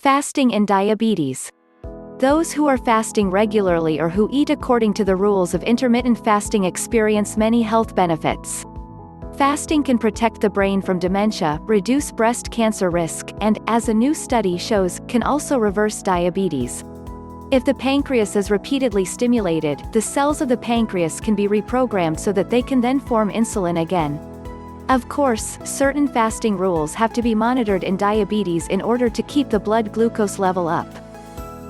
Fasting and diabetes. Those who are fasting regularly or who eat according to the rules of intermittent fasting experience many health benefits. Fasting can protect the brain from dementia, reduce breast cancer risk, and, as a new study shows, can also reverse diabetes. If the pancreas is repeatedly stimulated, the cells of the pancreas can be reprogrammed so that they can then form insulin again. Of course, certain fasting rules have to be monitored in diabetes in order to keep the blood glucose level up.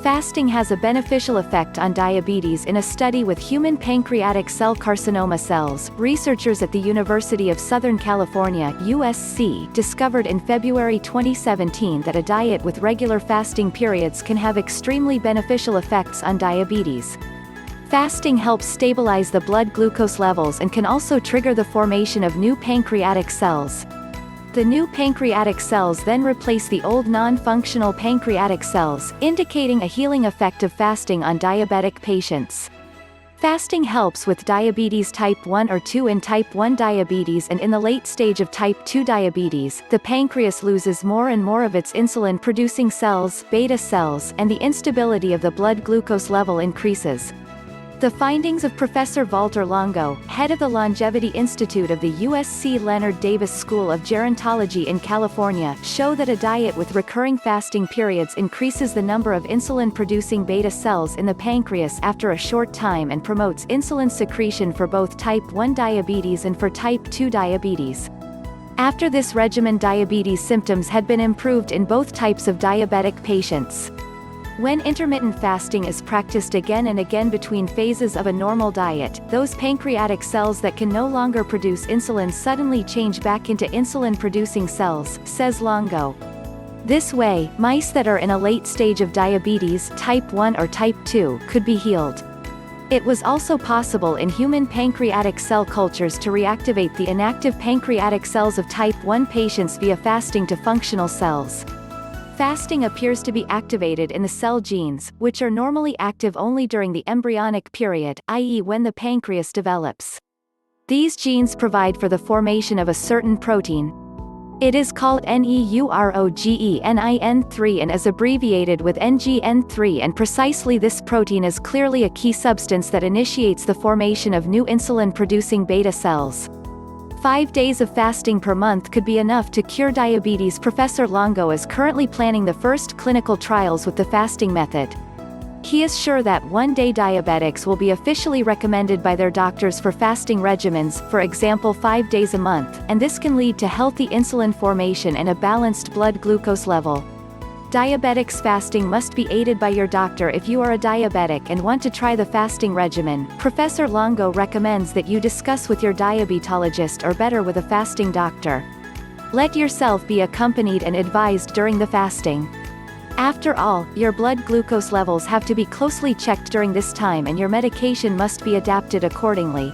Fasting has a beneficial effect on diabetes. In a study with human pancreatic cell carcinoma cells, researchers at the University of Southern California (USC) discovered in February 2017 that a diet with regular fasting periods can have extremely beneficial effects on diabetes. Fasting helps stabilize the blood glucose levels and can also trigger the formation of new pancreatic cells. The new pancreatic cells then replace the old non-functional pancreatic cells, indicating a healing effect of fasting on diabetic patients. Fasting helps with diabetes type 1 or 2 in type 1 diabetes, and in the late stage of type 2 diabetes, the pancreas loses more and more of its insulin-producing cells, beta cells, and the instability of the blood glucose level increases. The findings of Professor Walter Longo, head of the Longevity Institute of the USC Leonard Davis School of Gerontology in California, show that a diet with recurring fasting periods increases the number of insulin-producing beta cells in the pancreas after a short time and promotes insulin secretion for both type 1 diabetes and for type 2 diabetes. After this regimen, diabetes symptoms had been improved in both types of diabetic patients. When intermittent fasting is practiced again and again between phases of a normal diet, those pancreatic cells that can no longer produce insulin suddenly change back into insulin-producing cells, says Longo. This way, mice that are in a late stage of diabetes, type 1 or type 2, could be healed. It was also possible in human pancreatic cell cultures to reactivate the inactive pancreatic cells of type 1 patients via fasting to functional cells. Fasting appears to be activated in the cell genes, which are normally active only during the embryonic period, i.e. when the pancreas develops. These genes provide for the formation of a certain protein. It is called neurogenin3 and is abbreviated with NGN3, and precisely this protein is clearly a key substance that initiates the formation of new insulin-producing beta cells. 5 days of fasting per month could be enough to cure diabetes. Professor Longo is currently planning the first clinical trials with the fasting method. He is sure that one-day diabetics will be officially recommended by their doctors for fasting regimens, for example 5 days a month, and this can lead to healthy insulin formation and a balanced blood glucose level. Diabetics fasting must be aided by your doctor. If you are a diabetic and want to try the fasting regimen, Professor Longo recommends that you discuss with your diabetologist or better with a fasting doctor. Let yourself be accompanied and advised during the fasting. After all, your blood glucose levels have to be closely checked during this time and your medication must be adapted accordingly.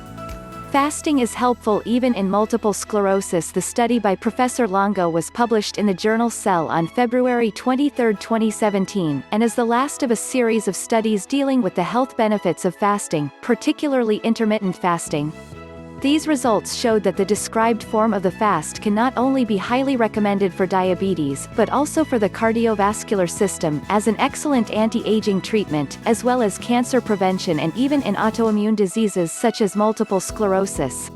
Fasting is helpful even in multiple sclerosis. The study by Professor Longo was published in the journal Cell on February 23, 2017, and is the last of a series of studies dealing with the health benefits of fasting, particularly intermittent fasting. These results showed that the described form of the fast can not only be highly recommended for diabetes, but also for the cardiovascular system, as an excellent anti-aging treatment, as well as cancer prevention and even in autoimmune diseases such as multiple sclerosis.